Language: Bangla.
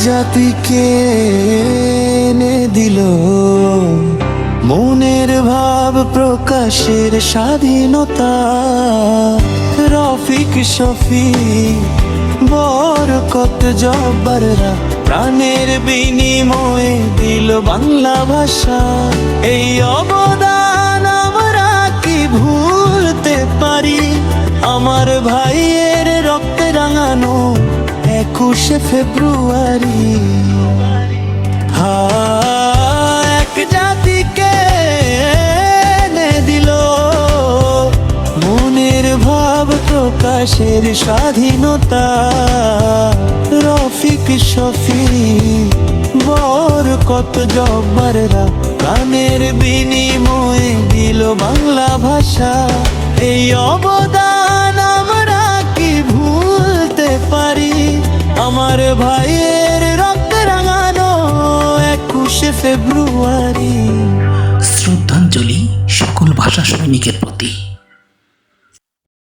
জাতিকে এনে দিল মনের ভাব প্রকাশের স্বাধীনতা। রফিক শফিক বরকত জব্বাররা প্রাণের বিনিময়ে দিল বাংলা ভাষা। এই অবদান আমরা কি ভুলতে পারি? আমার ভাইয়ের রক্তে রাঙানো 21শে ফেব্রুয়ারি। এক জাতিকে এনে দিল মনের ভাব প্রকাশের স্বাধীনতা। রফিক শফিক বরকত জব্বাররা প্রাণের বিনিময়ে দিল বাংলা ভাষা। এই অবদান আমরা কি ভুলতে পারি? আমার ভাইয়ের রক্তে রাঙানো 21শে ফেব্রুয়ারি। শ্রদ্ধাঞ্জলি সকল ভাষা সৈনিকের প্রতি।